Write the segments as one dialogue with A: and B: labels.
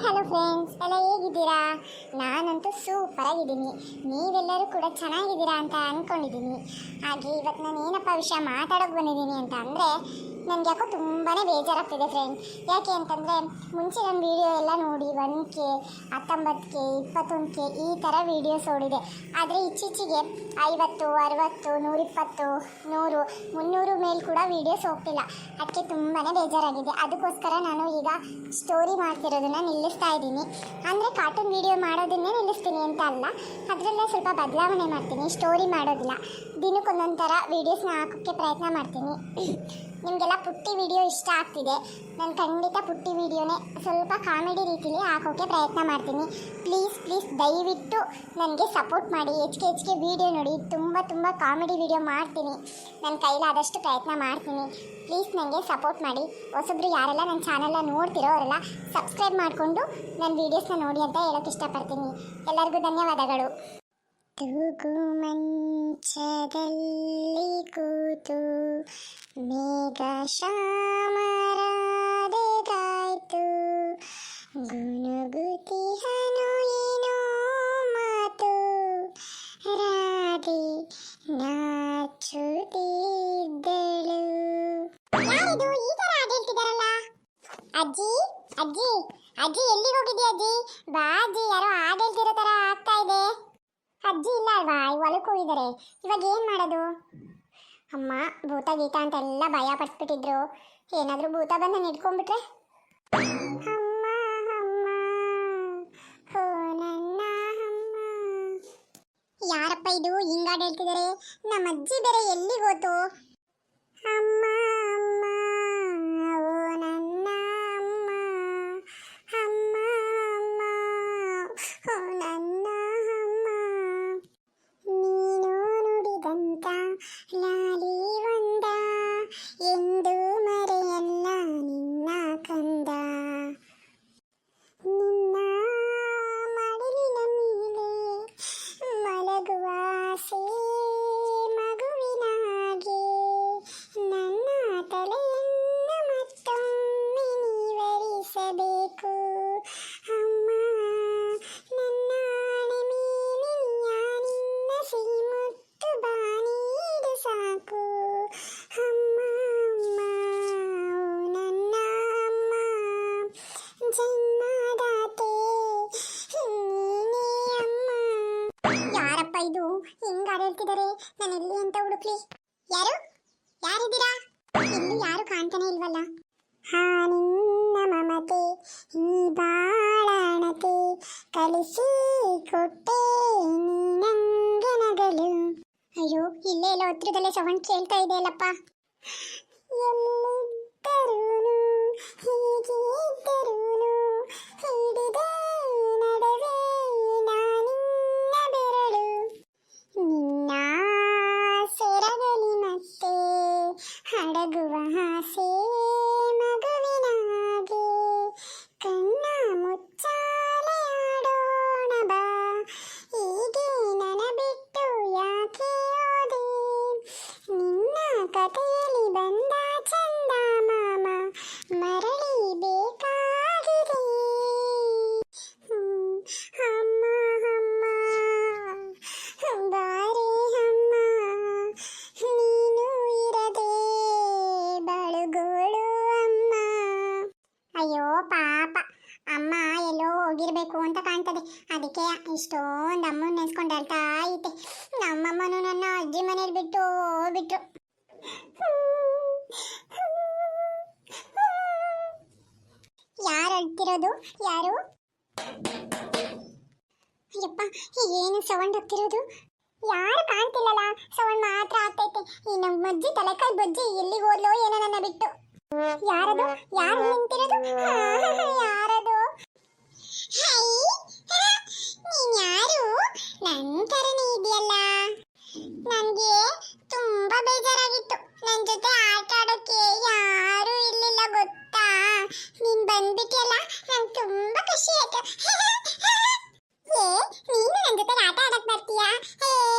A: Hello friends ಎಲ್ಲ ಹೇಗಿದ್ದೀರಾ? ನಾನಂತೂ ಸೂಪರ್ ಆಗಿದ್ದೀನಿ. ನೀವೆಲ್ಲರೂ ಕೂಡ ಚೆನ್ನಾಗಿದ್ದೀರಾ ಅಂತ ಅಂದ್ಕೊಂಡಿದ್ದೀನಿ. ಹಾಗೆ ಇವತ್ತು ನಾನು ಏನಪ್ಪ ವಿಷಯ ಮಾತಾಡೋಕೆ ಬಂದಿದ್ದೀನಿ ಅಂತ ಅಂದರೆ, ನನಗೆ ಯಾಕೋ ತುಂಬಾ ಬೇಜಾರಾಗ್ತಿದೆ ಫ್ರೆಂಡ್. ಯಾಕೆ ಅಂತಂದರೆ, ಮುಂಚೆ ನನ್ನ ವೀಡಿಯೋ ಎಲ್ಲ ನೋಡಿ 1K 19K 21K ಈ ಥರ ವೀಡಿಯೋಸ್ ಓಡಿದೆ. ಆದರೆ ಇತ್ತೀಚೆಗೆ 50 60 120 100 300 ಮೇಲೆ ಕೂಡ ವೀಡಿಯೋಸ್ ಹೋಗ್ತಿಲ್ಲ. ಅದಕ್ಕೆ ತುಂಬಾ ಬೇಜಾರಾಗಿದೆ. ಅದಕ್ಕೋಸ್ಕರ ನಾನು ಈಗ ಸ್ಟೋರಿ ಮಾಡ್ತಿರೋದನ್ನು ನಿಲ್ಲಿಸ್ತಾ ಇದ್ದೀನಿ. ಅಂದರೆ ಕಾರ್ಟೂನ್ ವೀಡಿಯೋ ಮಾಡೋದನ್ನೇ ನಿಲ್ಲಿಸ್ತೀನಿ ಅಂತ ಅಲ್ಲ, ಅದರಲ್ಲೇ ಸ್ವಲ್ಪ ಬದಲಾವಣೆ ಮಾಡ್ತೀನಿ. ಸ್ಟೋರಿ ಮಾಡೋದಿಲ್ಲ, ದಿನಕ್ಕೊಂದೊಂದು ಥರ ವೀಡಿಯೋಸ್ನ ಹಾಕೋಕ್ಕೆ ಪ್ರಯತ್ನ ಮಾಡ್ತೀನಿ. ನಿಮಗೆಲ್ಲ ಪುಟ್ಟಿ ವಿಡಿಯೋ ಇಷ್ಟ ಆಗ್ತಿದೆ. ನಾನು ಖಂಡಿತ ಪುಟ್ಟಿ ವಿಡಿಯೋನೇ ಸ್ವಲ್ಪ ಕಾಮಿಡಿ ರೀತಿಲಿ ಹಾಕೋಕ್ಕೆ ಪ್ರಯತ್ನ ಮಾಡ್ತೀನಿ. ಪ್ಲೀಸ್ ದಯವಿಟ್ಟು ನನಗೆ ಸಪೋರ್ಟ್ ಮಾಡಿ. ಹೆಚ್ಚಿಗೆ ವೀಡಿಯೋ ನೋಡಿ. ತುಂಬ ಕಾಮಿಡಿ ವಿಡಿಯೋ ಮಾಡ್ತೀನಿ. ನನ್ನ ಕೈಲಾದಷ್ಟು ಪ್ರಯತ್ನ ಮಾಡ್ತೀನಿ. ಪ್ಲೀಸ್ ನನಗೆ ಸಪೋರ್ಟ್ ಮಾಡಿ. ಹೊಸಬ್ರು ಯಾರೆಲ್ಲ ನನ್ನ ಚಾನಲ್ನ ನೋಡ್ತಿರೋ ಅವರೆಲ್ಲ ಸಬ್ಸ್ಕ್ರೈಬ್ ಮಾಡಿಕೊಂಡು ನನ್ನ ವೀಡಿಯೋಸ್ನ ನೋಡಿ ಅಂತ ಹೇಳೋಕ್ಕೆ ಇಷ್ಟಪಡ್ತೀನಿ. ಎಲ್ಲರಿಗೂ ಧನ್ಯವಾದಗಳು. ತೂಗು ಮಂಚದಲ್ಲಿ ಕೂತು ಮೇಘ ಶ್ಯಾಮರಾದೆಗಾಯ್ತು, ಗುನುಗುತಿಹನು ಏನೋ ಮಾತು, ರಾಧೆ ನಾಚುತ್ತಿದ್ದಳು. ಯಾರಿದು ಈ ಥರ ಹಾಡೇಳ್ತಿದಾರಲ್ಲ? ಅಜ್ಜಿ ಅಜ್ಜಿ ಅಜ್ಜಿ ಎಲ್ಲಿಗೆ ಹೋಗಿದ್ಯಾ ಅಜ್ಜಿ? ಬಾ ಅಜ್ಜಿ, ಯಾರೋ ಹಾಡೇಳ್ತಿರೋ ಥರ ಆಗ್ತಾ ಇದೆ. ಅಜ್ಜಿ ಇಲ್ಲ ಅಲ್ವಾ? ಹೊಲಕ್ಕೆ ಹೋಗಿದ್ದಾರೆ. ಇವಾಗ ಏನು ಮಾಡೋದು? ಅಮ್ಮ ಭೂತ ಗೀತ ಅಂತೆಲ್ಲ ಭಯ ಪಡಿಸ್ಬಿಟ್ಟಿದ್ರು. ಏನಾದರೂ ಭೂತ ಬಂದು ನಿಡ್ಕೊಂಡ್ಬಿಟ್ರೆ? ಅಮ್ಮ ಅಮ್ಮ ಹೋ ನನ್ನ ಅಮ್ಮ. ಯಾರಪ್ಪ ಇದು ಹಿಂಗಾಡ್ ಹೇಳ್ತಿದ್ದಾರೆ? ನಮ್ಮ ಅಜ್ಜಿ ಬೇರೆ ಎಲ್ಲಿಗೆ ಹೋತು? ಅಮ್ಮ ಅಮ್ಮ ಓ ನನ್ನ ಅಮ್ಮ, ಅಮ್ಮ ಅಮ್ಮ ಓ ನನ್ನ ಅಮ್ಮ. ನೀನು ನುಡಿದಂತ ಲಾಲಿ ಒಂದ ಎಂದು ಮರೆಯಲ್ಲ ನಿನ್ನ ಕಂದ. ನಿನ್ನ ಮಡಿಲಿನ ಮೇಲೆ ಮಲಗುವ ಆಸೆ ಮಗುವಿನ ಹಾಗೆ, ನನ್ನ ತಲೆಯನ್ನು ಮತ್ತೊಮ್ಮೆ ನೀವರಿಸಬೇಕು. ಅಮ್ಮ ನನ್ನ ಆಣೆ ಮೇಲೆ ನಿನ್ನ ಸಿಹಿಮುತ್ತು ಬಾನಿಡು ಸಾಕು. ಅಮ್ಮ ಅಮ್ಮ ಓ ನನ್ನ ಅಮ್ಮ, ಜನ್ಮದಾತೆ ನೀನೇ ಅಮ್ಮ. ಯಾರಪ್ಪ ಇದು ಹಿಂಗಾಡ್ ಹೇಳ್ತಿದ್ದಾರೆ? ನಾನು ಎಲ್ಲಿ ಅಂತ ಹುಡುಕ್ಲಿ? ಯಾರಿದ್ದೀರಾ? ಇಲ್ಲಿ ಯಾರು ಕಾಣ್ತಾನೆ ಇಲ್ವಲ್ಲ? ಹಾ, ನಿನ್ನ ಮಮತೆ ಈ ಬಾಳಣತೆ ಕಲಿಸಿ ಕೊಟ್ಟೆ ನೀನಂಗೆ ನಗಲು. ಅಯ್ಯೋ, ಇಲ್ಲೇ ಎಲ್ಲ ಹತ್ರದಲ್ಲೇ ಸೌಂಡ್ ಕೇಳ್ತಾ ಇದೆ ಅಲ್ಲಪ್ಪ. ಎಲ್ಲಿದ್ದರೂನು ಹೀಗೆ ಇದ್ದರೂನು ಹಿಡಿದೆ ನಡೆವೆ ನಾನಿನ್ನ ಬೆರಳು. ನಿನ್ನ ಸೆರಗಲಿ ಮತ್ತೆ ಹಡಗುವ ಆಸೆ ಮಗುವಿನ ಹಾಗೆ, ಕಣ್ಣ ಮುಚ್ಚಾಲೆ ಆಡೋಣ ಬಾ, ಹೀಗೆ ನನ್ನ ಬಿಟ್ಟು ಯಾಕೆ ಹೋದೆ? ನಿನ್ನ ಕಥೆಯಲ್ಲಿ ಬಂದ ಚಂದ ಮಾಮ ಮರಳಿ ಬೇಕಾಗಿದೆ. ಅಮ್ಮ ಅಮ್ಮ ಬಾರೆ ಅಮ್ಮ, ನೀನು ಇರದೆ ಬಳುಗೋಳು ಅಮ್ಮ. ಅಯ್ಯೋ ಪಾಪ, ಅಮ್ಮ ಎಲ್ಲೋ ಹೋಗಿರ್ಬೇಕು ಅಂತ ಕಾಣ್ತದೆ. ಅದಕ್ಕೆ ಇಷ್ಟೊಂದು ಅಮ್ಮನ ನೆನೆಸ್ಕೊಂಡು ಅಳ್ತಾ ಐತೆ. ನಮ್ಮಮ್ಮನೂ ನನ್ನ ಅಜ್ಜಿ ಮನೇಲಿ ಬಿಟ್ಟು ಹೋಗ್ಬಿಟ್ರು. ಯಾರು ಅಳ್ತಿರೋದು? ಯಾರು? ಅಯ್ಯಪ್ಪ, ಏನು ಸೌಂಡ್ ಆಗ್ತಿರೋದು? ಯಾರು ಕಾಣ್ತಿಲ್ಲಲ್ಲ, ಸೌಂಡ್ ಮಾತ್ರ ಆಗ್ತೈತೆ. ಈ ನಮ್ಮ ಅಜ್ಜಿ ತಲೆಕಾಯಿ ಬಜ್ಜಿ ಎಲ್ಲಿಗೆ ಹೋದ್ಲೋ ಏನೋ ನನ್ನ ಬಿಟ್ಟು. ಯಾರದು? ಯಾರು ನಿಂತಿರೋದು? ಯಾರದು? ನೀನ್ ಯಾರು? ನನ್ನ ಥರನೇ ಇದೆಯಲ್ಲ. ನನಗೆ ತುಂಬಾ ಬೇಜಾರಾಗಿತ್ತು. ನನ್ನ ಜೊತೆ ಆಟ ಆಡೋಕ್ಕೆ ಯಾರು ಇರ್ಲಿಲ್ಲ ಗೊತ್ತಾ? ನೀನ್ ಬಂದ್ಬಿಟ್ಟಿಯಲ್ಲ, ನಂಗೆ ತುಂಬಾ ಖುಷಿ ಆಯ್ತು. ಏ, ನೀನು ನನ್ನ ಜೊತೆ ಆಟ ಆಡಕ್ ಬರ್ತೀಯಾ?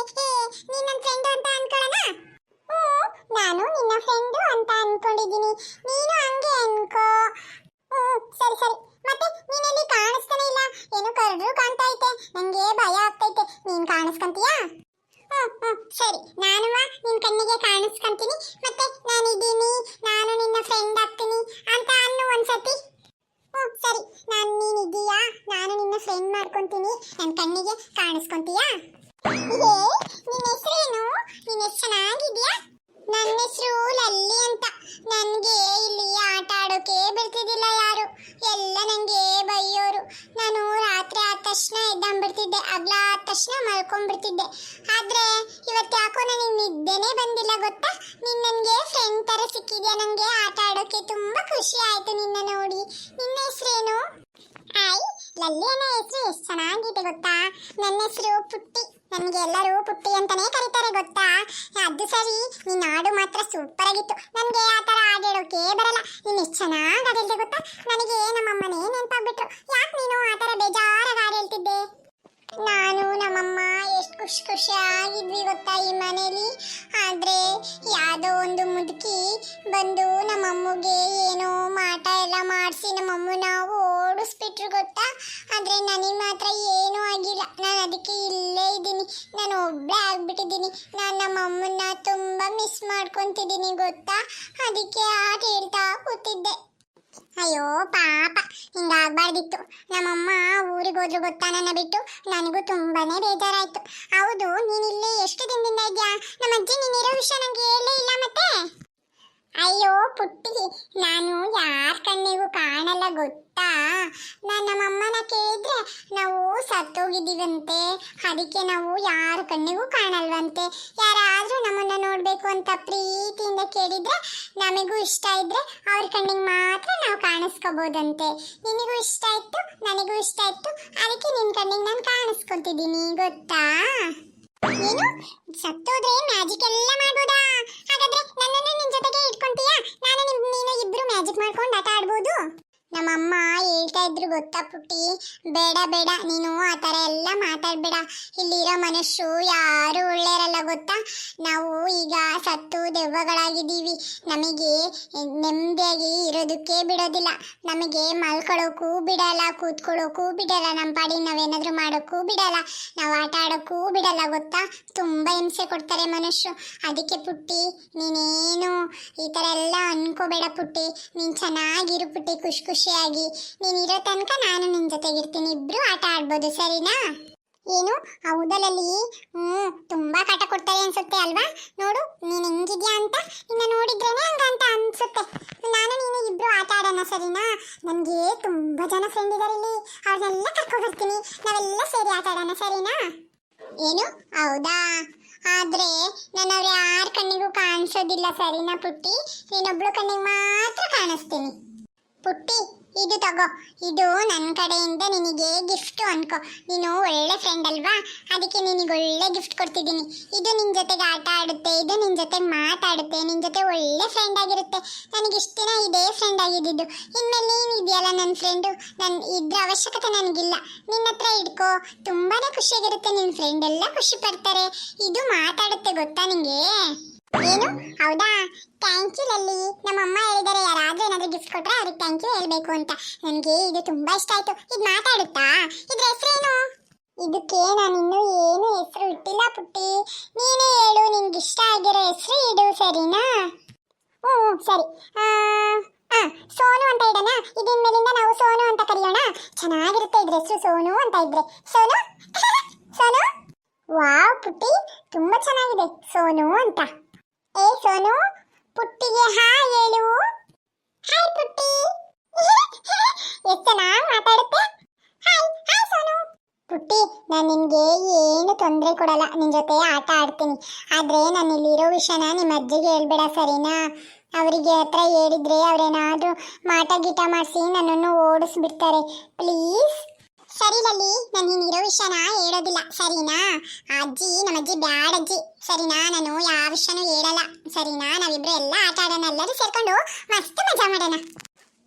A: ನೀನ್ ನನ್ನ ಫ್ರೆಂಡ್ ಅಂತ ಅನ್ಕೊಳ್ಳೋಣ? ನಾನು ನಿನ್ನ ಫ್ರೆಂಡು ಅಂತ ಅನ್ಕೊಂಡಿದ್ದೀನಿ. ನೀನು ಹಂಗೆ ಅನ್ಕೋ. ಸರಿ. ಮತ್ತೆ ನೀನೆಲ್ಲಿ ಕಾಣಿಸ್ತಾ ಭಯ ಆಗ್ತೈತೆ. ನೀನ್ ಕಾಣಿಸ್ಕೊಂತೀಯಾ? ಸರಿ, ನಾನು ನಿನ್ ಕಣ್ಣಿಗೆ ಕಾಣಿಸ್ಕೊಂತೀನಿ, ಮತ್ತೆ ನಾನಿದ್ದೀನಿ, ನಾನು ನಿನ್ನ ಫ್ರೆಂಡ್ ಆಗ್ತೀನಿ ಅಂತ ಅನ್ನು ಒಂದ್ಸತಿ. ಸರಿ, ನೀನಿದ್ದೀಯಾ, ನಾನು ನಿನ್ನ ಫ್ರೆಂಡ್ ಮಾಡ್ಕೊಂತೀನಿ, ನನ್ನ ಕಣ್ಣಿಗೆ ಕಾಣಿಸ್ಕೊಂತೀಯಾ? ನಿನ್ನ ಹೆಸರೇನು? ನಿನ್ನ ಹೆಸರು ಚೆನ್ನಾಗಿದ್ಯಾ? ನನ್ನ ಹೆಸರು ಲಲ್ಲಿ ಅಂತ. ನನಗೆ ಇಲ್ಲಿ ಆಟ ಆಡೋಕೆ ಬಿಡ್ತಿದ್ದಿಲ್ಲ ಯಾರು, ಎಲ್ಲ ನನಗೆ ಬೈಯೋರು. ನಾನು ರಾತ್ರಿ ಆದ ತಕ್ಷಣ ಎದ್ದಂಬಿಡ್ತಿದ್ದೆ, ಹಗ್ಲ ಆದ ತಕ್ಷಣ ಮಲ್ಕೊಂಡ್ಬಿಡ್ತಿದ್ದೆ. ಆದ್ರೆ ಇವತ್ತು ಯಾಕೋ ನನಗೆ ನಿದ್ದೆನೇ ಬಂದಿಲ್ಲ ಗೊತ್ತಾ? ನೀನು ನನಗೆ ಫ್ರೆಂಡ್ ಥರ ಸಿಕ್ಕಿದ್ಯಾ, ನನಗೆ ಆಟ ಆಡೋಕೆ ತುಂಬಾ ಖುಷಿ ಆಯ್ತು ನಿನ್ನ ನೋಡಿ. ನಿನ್ನ ಹೆಸರೇನು? ಆಯ್, ಲಲ್ಲಿ ಅನ್ನೋ ಹೆಸರು ಎಷ್ಟು ಚೆನ್ನಾಗಿದೆ ಗೊತ್ತಾ? ನನ್ನ ಹೆಸರು ಪುಟ್ಟಿ. ನನಗೆ ಎಲ್ಲರೂ ಪುಟ್ಟಿ ಅಂತಾನೆ ಕರೀತಾರೆ ಗೊತ್ತಾ? ಅದು ಸರಿ, ನೀನ್ ಹಾಡು ಮಾತ್ರ ಸೂಪರ್ ಆಗಿತ್ತು. ನನಗೆ ಆ ಥರ ಹಾಡು ಹೇಳೋಕೆ ಬರಲ್ಲ. ನೀನು ಎಷ್ಟು ಚೆನ್ನಾಗಿ ಹಾಡು ಹೇಳ್ದೆ ಗೊತ್ತಾ? ನನಗೆ ನಮ್ಮಮ್ಮನೇ ನೆನಪಾಗ್ಬಿಟ್ರು. ಯಾಕೆ ನೀನು ಆ ಥರ ಬೇಜಾರಾಗಿ ಹಾಡು ಹೇಳ್ತಿದ್ದೆ? ನಾನು ನಮ್ಮಮ್ಮ ಎಷ್ಟು ಖುಷಿಯಾಗಿದ್ವಿ ಗೊತ್ತಾ ಈ ಮನೇಲಿ. ಆದ್ರೆ ಯಾವುದೋ ಒಂದು ಮುದುಕಿ ಬಂದು ನಮ್ಮಮ್ಮಗೆ ಏನೋ ಮಾಟ ಎಲ್ಲ ಮಾಡಿಸಿ ನಮ್ಮಮ್ಮನ ಓಡಿಸ್ಬಿಟ್ರು ಗೊತ್ತಾ? ಆದ್ರೆ ನನಗೆ ಮಾತ್ರ ಏನೂ ಆಗಿಲ್ಲ. ನಾನು ಅದಕ್ಕೆ ಇಲ್ಲೇ ಇದ್ದೀನಿ, ನಾನು ಒಬ್ಬಳೇ ಆಗ್ಬಿಟ್ಟಿದ್ದೀನಿ. ನಾನು ನಮ್ಮಮ್ಮನ್ನ ತುಂಬಾ ಮಿಸ್ ಮಾಡ್ಕೊತಿದ್ದೀನಿ ಗೊತ್ತಾ? ಅದಕ್ಕೆ ಹಾಡು ಹೇಳ್ತಾ ಕೂತಿದ್ದೆ. ಅಯ್ಯೋ ಪಾಪ, ಹಿಂಗಾಗ್ಬಾರ್ದಿತ್ತು. ನಮ್ಮಮ್ಮ ಊರಿಗೆ ಹೋದ್ರು ಗೊತ್ತಾ ನನ್ನ ಬಿಟ್ಟು. ನನಗೂ ತುಂಬಾನೇ ಬೇಜಾರಾಯ್ತು. ಹೌದು, ನೀನ್ ಇಲ್ಲಿ ಎಷ್ಟು ದಿನದಿಂದ ಇದ್ಯಾ? ನಮ್ಮ ಅಜ್ಜಿ ನೀನಿರೋ ವಿಷಯ ನಂಗೆ ಹೇಳೇ ಇಲ್ಲ ಮತ್ತೆ. ಅಯ್ಯೋ ಪುಟ್ಟಿ, ನಾನು ಯಾರ ಕಣ್ಣಿಗೂ ಕಾಣಲ್ಲ ಗೊತ್ತಾ? ನಾನು ನಮ್ಮಮ್ಮನ ಕೇಳಿದ್ರೆ ನಾವು ಸತ್ತೋಗಿದ್ದೀವಂತೆ, ಅದಕ್ಕೆ ನಾವು ಯಾರ ಕಣ್ಣಿಗೂ ಕಾಣಲ್ವಂತೆ. ಯಾರಾದ್ರೂ ನಮ್ಮನ್ನ ನೋಡ್ಬೇಕು ಅಂತ ಪ್ರೀತಿಯಿಂದ ಕೇಳಿದ್ರೆ ನಮಗೂ ಇಷ್ಟ ಇದ್ರೆ ಅವ್ರ ಕಣ್ಣಿಗೆ ಮಾತ್ರ ನಾವು ಕಾಣಿಸ್ಕೋಬೋದಂತೆ. ನಿನಗೂ ಇಷ್ಟ ಇತ್ತು, ನನಗೂ ಇಷ್ಟ ಇತ್ತು, ಅದಕ್ಕೆ ನಿನ್ ಕಣ್ಣಿಗೆ ನಾನು ಕಾಣಿಸ್ಕೊತಿದ್ದೀನಿ ಗೊತ್ತಾ? ಏನು, ಸತ್ತೋದ್ರೆ ಮ್ಯಾಜಿಕ್ ಎಲ್ಲ ಮಾಡ್ಬೋದಾ? ಹಾಗಾದ್ರೆ ನನ್ನನ್ನು ನಿನ್ ಜೊತೆಗೆ ಇಟ್ಕೊಂತೀಯಾ? ನೀನು ಇಬ್ರು ಮ್ಯಾಜಿಕ್ ಮಾಡ್ಕೊಂಡು ಆಟ ಆಡ್ಬೋದು. ನಮ್ಮಮ್ಮ ಹೇಳ್ತಾ ಇದ್ರು ಗೊತ್ತಾ ಪುಟ್ಟಿ, ಬೇಡ ಬೇಡ, ನೀನು ಆ ಥರ ಎಲ್ಲ ಮಾತಾಡ್ಬೇಡ. ಇಲ್ಲಿರೋ ಮನುಷ್ಯರು ಯಾರು ಒಳ್ಳೆಯರಲ್ಲ ಗೊತ್ತಾ? ನಾವು ಈಗ ಸತ್ತು ದೆವ್ವಗಳಾಗಿದ್ದೀವಿ. ನಮಗೆ ನೆಮ್ಮದಿಯಾಗಿ ಇರೋದಕ್ಕೆ ಬಿಡೋದಿಲ್ಲ, ನಮಗೆ ಮಲ್ಕೊಳ್ಳೋಕ್ಕೂ ಬಿಡಲ್ಲ, ಕೂತ್ಕೊಳ್ಳೋಕ್ಕೂ ಬಿಡಲ್ಲ, ನಮ್ಮ ಪಾಡಿಗೆ ನಾವೇನಾದ್ರೂ ಮಾಡೋಕ್ಕೂ ಬಿಡಲ್ಲ, ನಾವು ಆಟ ಆಡೋಕ್ಕೂ ಬಿಡಲ್ಲ ಗೊತ್ತಾ? ತುಂಬ ಹಿಂಸೆ ಕೊಡ್ತಾರೆ ಮನುಷ್ಯರು. ಅದಕ್ಕೆ ಪುಟ್ಟಿ, ನೀನೇನು ಈ ಥರ ಎಲ್ಲ ಅನ್ಕೋಬೇಡ ಪುಟ್ಟಿ. ನೀನು ಚೆನ್ನಾಗಿರು ಪುಟ್ಟಿ, ಖುಷಿಯಾಗಿ ನೀನಿರೋ ತನಕ ನಾನು ನಿನ್ನ ಜೊತೆಗಿರ್ತೀನಿ, ಇಬ್ರು ಆಟ ಆಡ್ಬೋದು, ಸರಿನಾ? ಏನು, ಹೌದಲ್ಲಲ್ಲಿ? ತುಂಬಾ ಕಾಟ ಕೊಡ್ತಾರೆ ಅನ್ಸುತ್ತೆ ಅಲ್ವಾ? ನೋಡು ನೀನು ಹೆಂಗಿದ್ಯಾ ಅಂತ, ನಿನ್ನ ನೋಡಿದ್ರೇನೆ ಹಂಗಂತ ಅನ್ಸುತ್ತೆ. ನಾನು ನೀನು ಇಬ್ರು ಆಟ ಆಡೋಣ, ಸರಿನಾ? ನನಗೆ ತುಂಬಾ ಜನ ಫ್ರೆಂಡ್ ಇದಾರೆ ಇಲ್ಲಿ, ಅವ್ರನ್ನೆಲ್ಲ ಕರ್ಕೊಂಡು ಬರ್ತೀನಿ, ನಾವೆಲ್ಲ ಸೇರಿ ಆಟ ಆಡೋಣ, ಸರಿನಾ? ಏನು, ಹೌದಾ? ಆದ್ರೆ ನಾನು ಅವ್ರು ಯಾರ ಕಣ್ಣಿಗೂ ಕಾಣಿಸೋದಿಲ್ಲ, ಸರಿನಾ ಪುಟ್ಟಿ? ನೀನೊಬ್ಳು ಕಣ್ಣಿಗೆ ಮಾತ್ರ ಕಾಣಿಸ್ತೀನಿ. ಪುಟ್ಟಿ, ಇದು ತಗೋ, ಇದು ನನ್ನ ಕಡೆಯಿಂದ ನಿನಗೆ ಗಿಫ್ಟ್ ಅನ್ಕೋ. ನೀನು ಒಳ್ಳೆ ಫ್ರೆಂಡ್ ಅಲ್ವಾ, ಅದಕ್ಕೆ ನಿನಗೆ ಒಳ್ಳೆ ಗಿಫ್ಟ್ ಕೊಡ್ತಿದ್ದೀನಿ. ಇದು ನಿನ್ನ ಜೊತೆಗೆ ಆಟ ಆಡುತ್ತೆ, ಇದು ನಿನ್ನ ಜೊತೆ ಮಾತಾಡುತ್ತೆ, ನಿನ್ನ ಜೊತೆ ಒಳ್ಳೆ ಫ್ರೆಂಡ್ ಆಗಿರುತ್ತೆ. ನನಗೆ ಇಷ್ಟು ದಿನ ಇದೇ ಫ್ರೆಂಡ್ ಆಗಿದ್ದು, ಇನ್ಮೇಲೆ ನೀನು ಇದೆಯಲ್ಲ ನನ್ನ ಫ್ರೆಂಡು, ಇದ್ರ ಅವಶ್ಯಕತೆ ನನಗಿಲ್ಲ. ನಿನ್ನ ಹತ್ರ ಇಟ್ಕೋ, ತುಂಬಾನೇ ಖುಷಿಯಾಗಿರುತ್ತೆ, ನಿನ್ನ ಫ್ರೆಂಡ್ ಎಲ್ಲ ಖುಷಿ ಪಡ್ತಾರೆ. ಇದು ಮಾತಾಡುತ್ತೆ ಗೊತ್ತಾ ನಿಂಗೆ? ಏನು, ಹೌದಾ? ಥ್ಯಾಂಕ್ ಯು ಲಲ್ಲಿ. ನಮ್ಮಮ್ಮ ಹೇಳಿದ್ದಾರೆ ಯಾರಾದ್ರೂ ಏನಾದ್ರೂ ಗಿಫ್ಟ್ ಕೊಟ್ರೆ ಅವ್ರಿಗೆ ಥ್ಯಾಂಕ್ ಯು ಹೇಳ್ಬೇಕು ಅಂತ. ನನಗೆ ಇದು ತುಂಬಾ ಇಷ್ಟ ಆಯ್ತು. ಇದು ಮಾತಾಡುತ್ತಾ? ಇದ್ರ ಹೆಸರೇನು? ಇದಕ್ಕೆ ನಾನು ಇನ್ನೂ ಏನು ಹೆಸರು ಇಟ್ಟಿಲ್ಲ ಪುಟ್ಟಿ, ನೀನೇ ಹೇಳು, ನಿನ್ಗೆ ಇಷ್ಟ ಆಗಿರೋ ಹೆಸರು ಇಡು, ಸರಿನಾ? ಸರಿ. ಸೋನು ಅಂತ ಇಡೋಣ. ಇದಿನ ಮೇಲಿಂದ ನಾವು ಸೋನು ಅಂತ ಕರೆಯೋಣ. ಚೆನ್ನಾಗಿರುತ್ತೆ ಇದ್ರ ಹೆಸರು, ಸೋನು ಅಂತ ಇದ್ರೆ. ಸೋನು ಸೋನು, ವಾವ್ ಪುಟ್ಟಿ, ತುಂಬಾ ಚೆನ್ನಾಗಿದೆ, ಸೋನು ಅಂತ. ಏ ಸೋನು, ಪುಟ್ಟಿಗೆ ಹಾಯ್ ಹೇಳು. ಹಾಯ್ ಪುಟ್ಟಿ. ಎಷ್ಟು ಚೆನ್ನಾಗಿ ಮಾತಾಡುತ್ತೆ. Hi hi Sonu. ಪುಟ್ಟಿ, ನಾನು ನಿನಗೆ ಏನು ತೊಂದರೆ ಕೊಡಲ್ಲ, ನಿನ್ನ ಜೊತೆ ಆಟ ಆಡ್ತೀನಿ. ಆದರೆ ನಾನು ಇಲ್ಲಿರೋ ವಿಷಯನ ನಿಮ್ಮ ಅಜ್ಜಿಗೆ ಹೇಳ್ಬೇಡ, ಸರಿನಾ? ಅವರಿಗೆ ಹತ್ರ ಹೇಳಿದ್ರೆ ಅವರೇನಾದರೂ ಮಾಟ ಗೀಟ ಮಾಡಿಸಿ ನನ್ನನ್ನು ಓಡಿಸ್ಬಿಡ್ತಾರೆ, ಪ್ಲೀಸ್. ಸರಿ ಲಲ್ಲಿ, ನಾನು ನೀನಿರೋ ವಿಷಯನ ಹೇಳೋದಿಲ್ಲ, ಸರಿನಾ? ನಮ್ಮ ಅಜ್ಜಿ ಬ್ಯಾಡ್ ಅಜ್ಜಿ, ಸರಿನಾ? ನಾನು ಯಾವ ವಿಷಯನೂ ಹೇಳಲ್ಲ, ಸರಿನಾ? ನಾವಿಬ್ರು ಎಲ್ಲ ಆಟ ಆಡೋಣ, ಎಲ್ಲರೂ ಸೇರ್ಕೊಂಡು ಮಸ್ತ್ ಮಜಾ ಮಾಡೋಣ.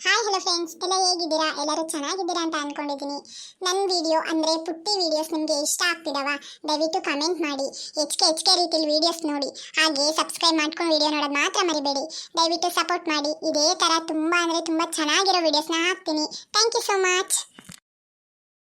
A: ಹಾಯ್ ಹಲೋ ಫ್ರೆಂಡ್ಸ್, ಎಲ್ಲ ಹೇಗಿದ್ದೀರಾ? ಎಲ್ಲರೂ ಚೆನ್ನಾಗಿದ್ದೀರಾ ಅಂತ ಅಂದ್ಕೊಂಡಿದ್ದೀನಿ. ನನ್ನ ವಿಡಿಯೋ ಅಂದರೆ ಪುಟ್ಟಿ ವೀಡಿಯೋಸ್ ನಿಮಗೆ ಇಷ್ಟ ಆಗ್ತಿದ್ದಾವ? ದಯವಿಟ್ಟು ಕಮೆಂಟ್ ಮಾಡಿ, ಹೆಚ್ಚಿಗೆ ರೀತಿಯಲ್ಲಿ ವೀಡಿಯೋಸ್ ನೋಡಿ. ಹಾಗೆ ಸಬ್ಸ್ಕ್ರೈಬ್ ಮಾಡ್ಕೊಂಡು ವೀಡಿಯೋ ನೋಡೋದು ಮಾತ್ರ ಮರಿಬೇಡಿ. ದಯವಿಟ್ಟು ಸಪೋರ್ಟ್ ಮಾಡಿ. ಇದೇ ಥರ ತುಂಬ ಅಂದರೆ ತುಂಬ ಚೆನ್ನಾಗಿರೋ ವೀಡಿಯೋಸ್ನ ಹಾಕ್ತೀನಿ. Thank you so much.